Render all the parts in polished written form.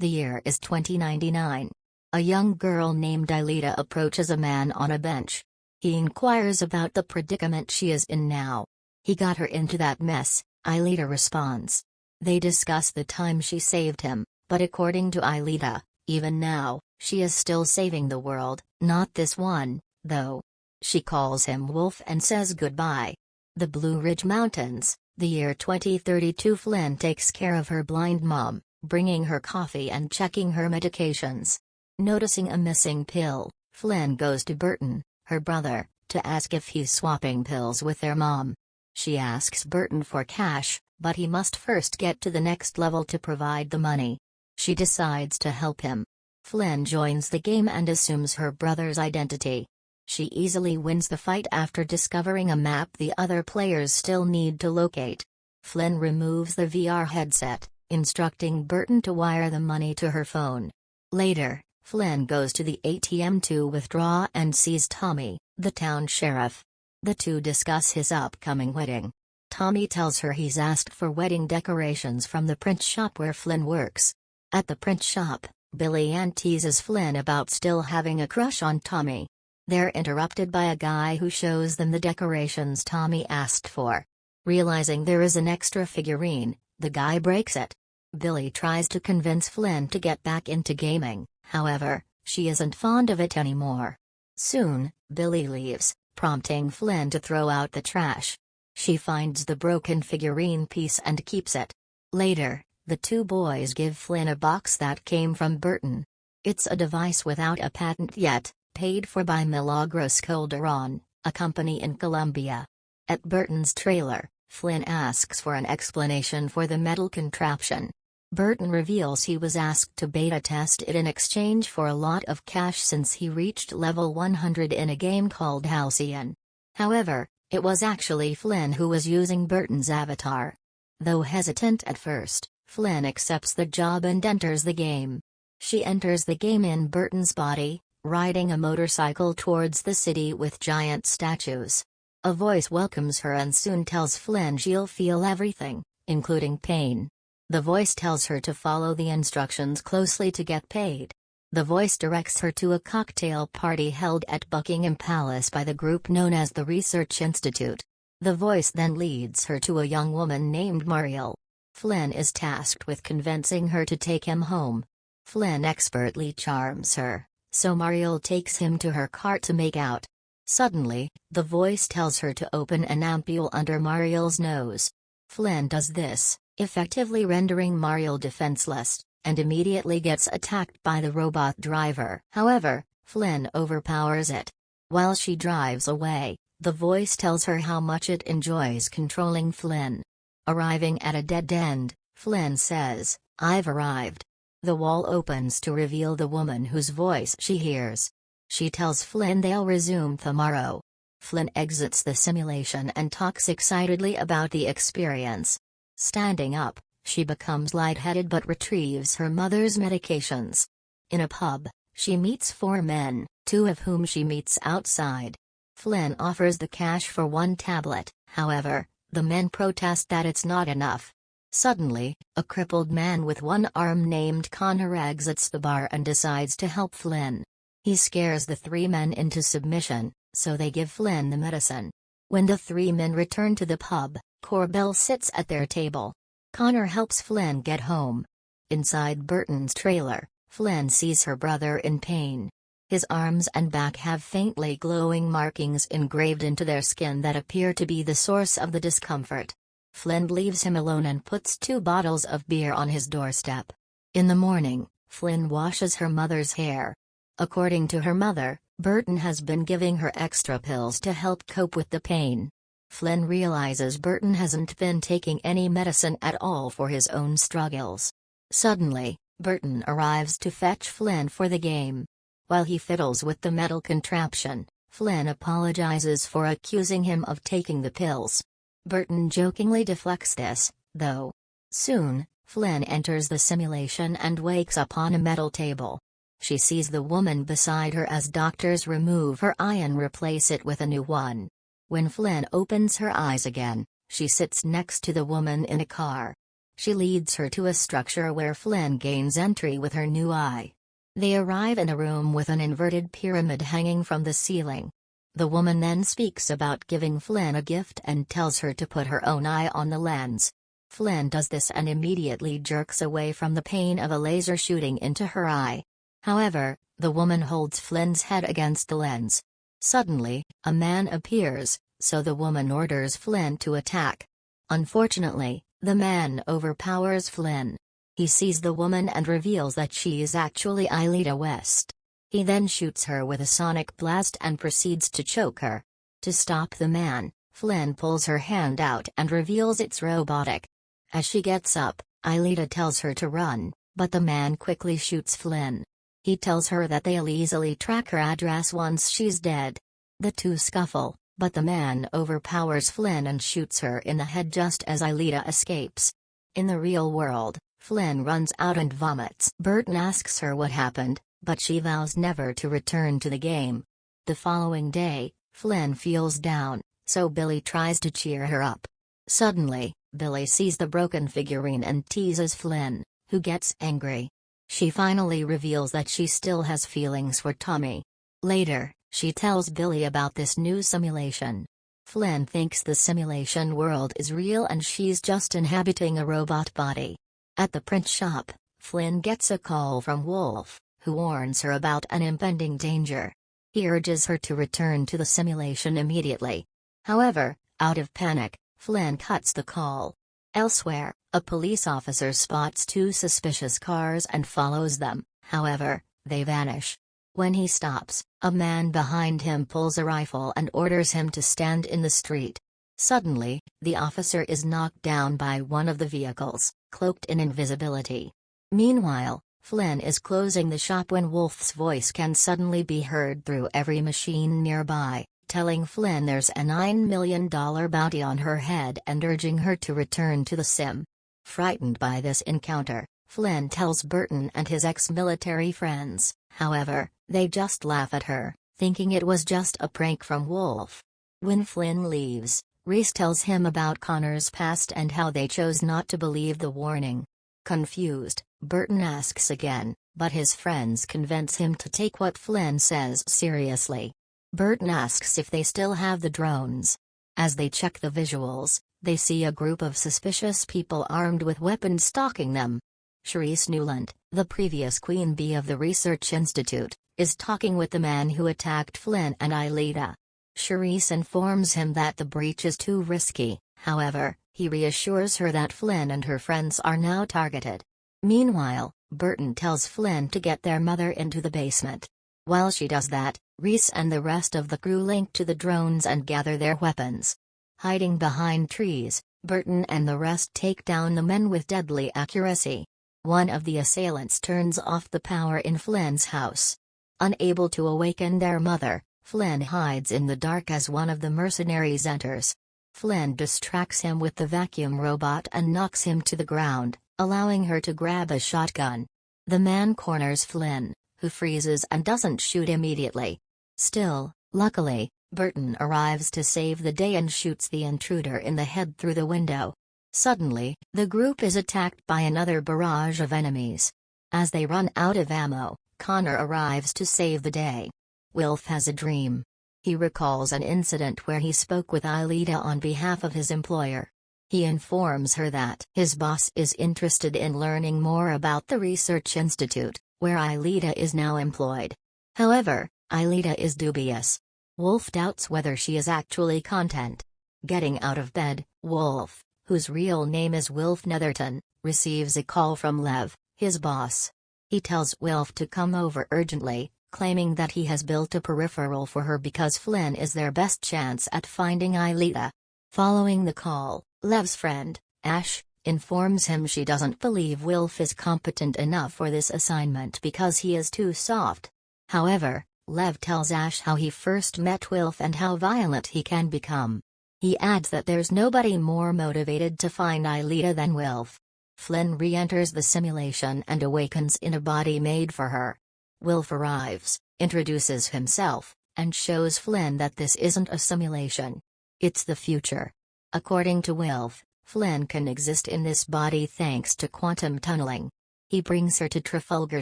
The year is 2099. A young girl named Aelita approaches a man on a bench. He inquires about the predicament she is in now. "He got her into that mess," Aelita responds. They discuss the time she saved him, but according to Aelita, even now, she is still saving the world, not this one, though. She calls him Wolf and says goodbye. The Blue Ridge Mountains, the year 2032. Flynn takes care of her blind mom, bringing her coffee and checking her medications. Noticing a missing pill, Flynn goes to Burton, her brother, to ask if he's swapping pills with their mom. She asks Burton for cash, but he must first get to the next level to provide the money. She decides to help him. Flynn joins the game and assumes her brother's identity. She easily wins the fight after discovering a map the other players still need to locate. Flynn removes the VR headset, instructing Burton to wire the money to her phone. Later, Flynn goes to the ATM to withdraw and sees Tommy, the town sheriff. The two discuss his upcoming wedding. Tommy tells her he's asked for wedding decorations from the print shop where Flynn works. At the print shop, Billy Ann teases Flynn about still having a crush on Tommy. They're interrupted by a guy who shows them the decorations Tommy asked for. Realizing there is an extra figurine, the guy breaks it. Billy tries to convince Flynn to get back into gaming, however, she isn't fond of it anymore. Soon, Billy leaves, prompting Flynn to throw out the trash. She finds the broken figurine piece and keeps it. Later, the two boys give Flynn a box that came from Burton. It's a device without a patent yet, paid for by Milagros Calderon, a company in Colombia. At Burton's trailer, Flynn asks for an explanation for the metal contraption. Burton reveals he was asked to beta test it in exchange for a lot of cash since he reached level 100 in a game called Halcyon. However, it was actually Flynn who was using Burton's avatar. Though hesitant at first, Flynn accepts the job and enters the game. She enters the game in Burton's body, riding a motorcycle towards the city with giant statues. A voice welcomes her and soon tells Flynn she'll feel everything, including pain. The voice tells her to follow the instructions closely to get paid. The voice directs her to a cocktail party held at Buckingham Palace by the group known as the Research Institute. The voice then leads her to a young woman named Mariel. Flynn is tasked with convincing her to take him home. Flynn expertly charms her, so Mariel takes him to her car to make out. Suddenly, the voice tells her to open an ampule under Mariel's nose. Flynn does this, effectively rendering Mariel defenseless, and immediately gets attacked by the robot driver. However, Flynn overpowers it. While she drives away, the voice tells her how much it enjoys controlling Flynn. Arriving at a dead end, Flynn says, "I've arrived." The wall opens to reveal the woman whose voice she hears. She tells Flynn they'll resume tomorrow. Flynn exits the simulation and talks excitedly about the experience. Standing up, she becomes lightheaded but retrieves her mother's medications. In a pub, she meets 4 men, 2 of whom she meets outside. Flynn offers the cash for 1 tablet, however, the men protest that it's not enough. Suddenly, a crippled man with 1 arm named Connor exits the bar and decides to help Flynn. He scares the 3 men into submission, so they give Flynn the medicine. When the 3 men return to the pub, Corbell sits at their table. Connor helps Flynn get home. Inside Burton's trailer, Flynn sees her brother in pain. His arms and back have faintly glowing markings engraved into their skin that appear to be the source of the discomfort. Flynn leaves him alone and puts 2 bottles of beer on his doorstep. In the morning, Flynn washes her mother's hair. According to her mother, Burton has been giving her extra pills to help cope with the pain. Flynn realizes Burton hasn't been taking any medicine at all for his own struggles. Suddenly, Burton arrives to fetch Flynn for the game. While he fiddles with the metal contraption, Flynn apologizes for accusing him of taking the pills. Burton jokingly deflects this, though. Soon, Flynn enters the simulation and wakes up on a metal table. She sees the woman beside her as doctors remove her eye and replace it with a new one. When Flynn opens her eyes again, she sits next to the woman in a car. She leads her to a structure where Flynn gains entry with her new eye. They arrive in a room with an inverted pyramid hanging from the ceiling. The woman then speaks about giving Flynn a gift and tells her to put her own eye on the lens. Flynn does this and immediately jerks away from the pain of a laser shooting into her eye. However, the woman holds Flynn's head against the lens. Suddenly, a man appears, so the woman orders Flynn to attack. Unfortunately, the man overpowers Flynn. He sees the woman and reveals that she is actually Aelita West. He then shoots her with a sonic blast and proceeds to choke her. To stop the man, Flynn pulls her hand out and reveals it's robotic. As she gets up, Aelita tells her to run, but the man quickly shoots Flynn. He tells her that they'll easily track her address once she's dead. The two scuffle, but the man overpowers Flynn and shoots her in the head just as Aelita escapes. In the real world, Flynn runs out and vomits. Burton asks her what happened, but she vows never to return to the game. The following day, Flynn feels down, so Billy tries to cheer her up. Suddenly, Billy sees the broken figurine and teases Flynn, who gets angry. She finally reveals that she still has feelings for Tommy. Later, she tells Billy about this new simulation. Flynn thinks the simulation world is real and she's just inhabiting a robot body. At the print shop, Flynn gets a call from Wolf, who warns her about an impending danger. He urges her to return to the simulation immediately. However, out of panic, Flynn cuts the call. Elsewhere, a police officer spots two suspicious cars and follows them, however, they vanish. When he stops, a man behind him pulls a rifle and orders him to stand in the street. Suddenly, the officer is knocked down by one of the vehicles, cloaked in invisibility. Meanwhile, Flynn is closing the shop when Wolf's voice can suddenly be heard through every machine nearby, telling Flynn there's a $9 million bounty on her head and urging her to return to the sim. Frightened by this encounter, Flynn tells Burton and his ex-military friends, however, they just laugh at her, thinking it was just a prank from Wolf. When Flynn leaves, Reese tells him about Connor's past and how they chose not to believe the warning. Confused, Burton asks again, but his friends convince him to take what Flynn says seriously. Burton asks if they still have the drones. As they check the visuals, they see a group of suspicious people armed with weapons stalking them. Charisse Newland, the previous Queen Bee of the Research Institute, is talking with the man who attacked Flynn and Aelita. Charisse informs him that the breach is too risky, however, he reassures her that Flynn and her friends are now targeted. Meanwhile, Burton tells Flynn to get their mother into the basement. While she does that, Reese and the rest of the crew link to the drones and gather their weapons. Hiding behind trees, Burton and the rest take down the men with deadly accuracy. One of the assailants turns off the power in Flynn's house. Unable to awaken their mother, Flynn hides in the dark as one of the mercenaries enters. Flynn distracts him with the vacuum robot and knocks him to the ground, allowing her to grab a shotgun. The man corners Flynn, who freezes and doesn't shoot immediately. Still, luckily, Burton arrives to save the day and shoots the intruder in the head through the window. Suddenly, the group is attacked by another barrage of enemies. As they run out of ammo, Connor arrives to save the day. Wilf has a dream. He recalls an incident where he spoke with Aelita on behalf of his employer. He informs her that his boss is interested in learning more about the Research Institute, where Aelita is now employed. However, Aelita is dubious. Wolf doubts whether she is actually content. Getting out of bed, Wolf, whose real name is Wilf Netherton, receives a call from Lev, his boss. He tells Wilf to come over urgently, claiming that he has built a peripheral for her because Flynn is their best chance at finding Aelita. Following the call, Lev's friend, Ash, informs him she doesn't believe Wilf is competent enough for this assignment because he is too soft. However, Lev tells Ash how he first met Wilf and how violent he can become. He adds that there's nobody more motivated to find Aelita than Wilf. Flynn re-enters the simulation and awakens in a body made for her. Wilf arrives, introduces himself, and shows Flynn that this isn't a simulation. It's the future. According to Wilf, Flynn can exist in this body thanks to quantum tunneling. He brings her to Trafalgar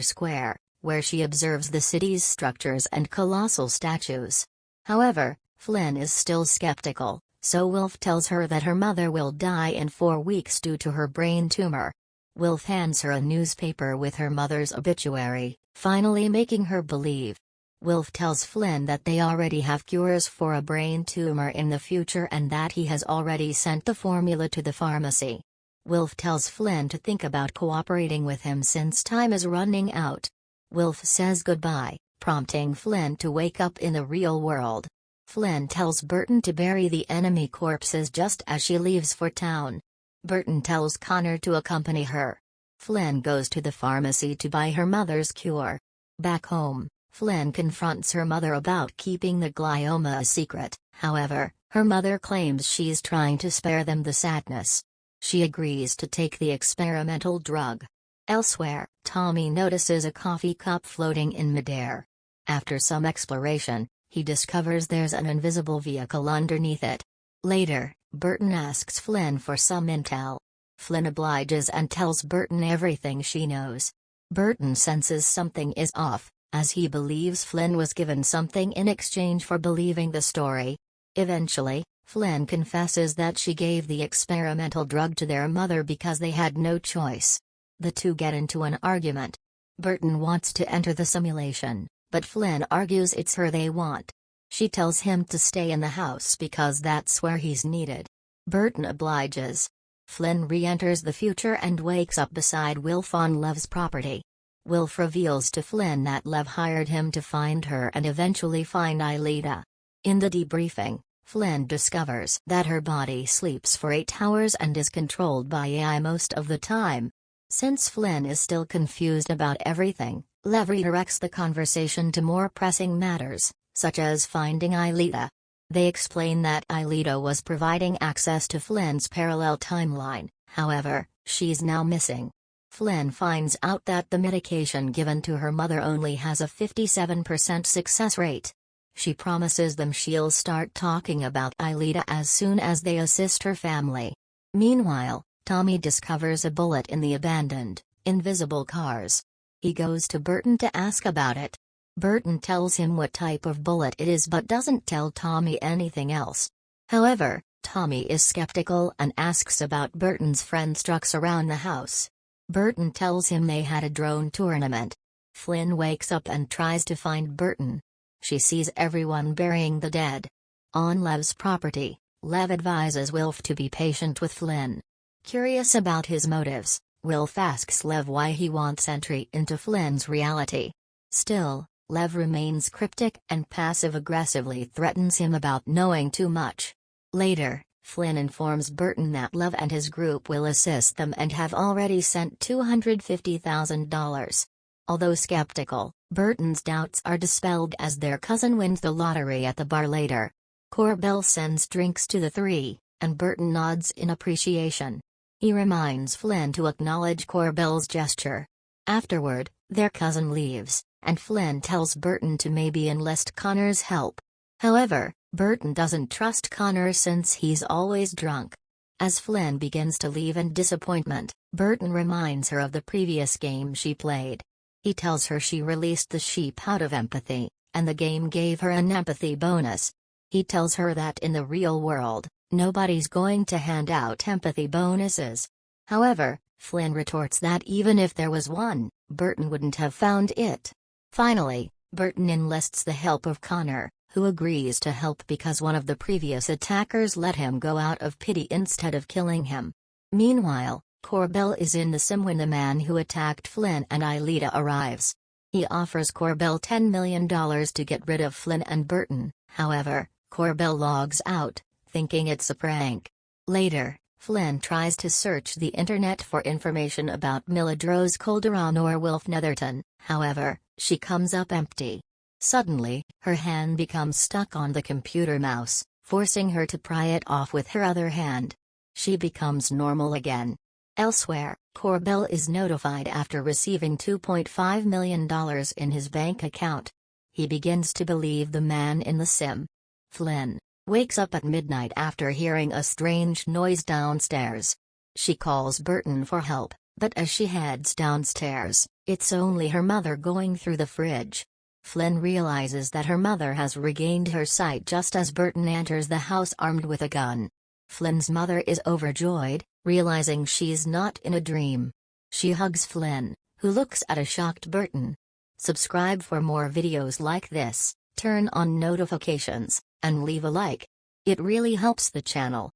Square, where she observes the city's structures and colossal statues. However, Flynn is still skeptical, so Wilf tells her that her mother will die in 4 weeks due to her brain tumor. Wilf hands her a newspaper with her mother's obituary, finally making her believe. Wilf tells Flynn that they already have cures for a brain tumor in the future and that he has already sent the formula to the pharmacy. Wilf tells Flynn to think about cooperating with him since time is running out. Wilf says goodbye, prompting Flynn to wake up in the real world. Flynn tells Burton to bury the enemy corpses just as she leaves for town. Burton tells Connor to accompany her. Flynn goes to the pharmacy to buy her mother's cure. Back home, Flynn confronts her mother about keeping the glioma a secret, however, her mother claims she's trying to spare them the sadness. She agrees to take the experimental drug. Elsewhere, Tommy notices a coffee cup floating in midair. After some exploration, he discovers there's an invisible vehicle underneath it. Later, Burton asks Flynn for some intel. Flynn obliges and tells Burton everything she knows. Burton senses something is off, as he believes Flynn was given something in exchange for believing the story. Eventually, Flynn confesses that she gave the experimental drug to their mother because they had no choice. The two get into an argument. Burton wants to enter the simulation, but Flynn argues it's her they want. She tells him to stay in the house because that's where he's needed. Burton obliges. Flynn re-enters the future and wakes up beside Wilf on Lev's property. Wilf reveals to Flynn that Lev hired him to find her and eventually find Aelita. In the debriefing, Flynn discovers that her body sleeps for 8 hours and is controlled by AI most of the time. Since Flynn is still confused about everything, Lev redirects the conversation to more pressing matters, such as finding Aelita. They explain that Aelita was providing access to Flynn's parallel timeline, however, she's now missing. Flynn finds out that the medication given to her mother only has a 57% success rate. She promises them she'll start talking about Aelita as soon as they assist her family. Meanwhile, Tommy discovers a bullet in the abandoned, invisible cars. He goes to Burton to ask about it. Burton tells him what type of bullet it is but doesn't tell Tommy anything else. However, Tommy is skeptical and asks about Burton's friend's trucks around the house. Burton tells him they had a drone tournament. Flynn wakes up and tries to find Burton. She sees everyone burying the dead. On Lev's property, Lev advises Wilf to be patient with Flynn. Curious about his motives, Wilf asks Lev why he wants entry into Flynn's reality. Still, Lev remains cryptic and passive-aggressively threatens him about knowing too much. Later, Flynn informs Burton that Lev and his group will assist them and have already sent $250,000. Although skeptical, Burton's doubts are dispelled as their cousin wins the lottery at the bar later. Corbell sends drinks to the three, and Burton nods in appreciation. He reminds Flynn to acknowledge Corbell's gesture. Afterward, their cousin leaves, and Flynn tells Burton to maybe enlist Connor's help. However, Burton doesn't trust Connor since he's always drunk. As Flynn begins to leave in disappointment, Burton reminds her of the previous game she played. He tells her she released the sheep out of empathy, and the game gave her an empathy bonus. He tells her that in the real world, nobody's going to hand out empathy bonuses. However, Flynn retorts that even if there was one, Burton wouldn't have found it. Finally, Burton enlists the help of Connor, who agrees to help because one of the previous attackers let him go out of pity instead of killing him. Meanwhile, Corbell is in the sim when the man who attacked Flynn and Aelita arrives. He offers Corbell $10 million to get rid of Flynn and Burton, however, Corbell logs out, thinking it's a prank. Later, Flynn tries to search the internet for information about Milladrose Calderon or Wilf Netherton, however, she comes up empty. Suddenly, her hand becomes stuck on the computer mouse, forcing her to pry it off with her other hand. She becomes normal again. Elsewhere, Corbell is notified after receiving $2.5 million in his bank account. He begins to believe the man in the sim. Flynn, wakes up at midnight after hearing a strange noise downstairs. She calls Burton for help, but as she heads downstairs, it's only her mother going through the fridge. Flynn realizes that her mother has regained her sight just as Burton enters the house armed with a gun. Flynn's mother is overjoyed, realizing she's not in a dream. She hugs Flynn, who looks at a shocked Burton. Subscribe for more videos like this, turn on notifications, and leave a like. It really helps the channel.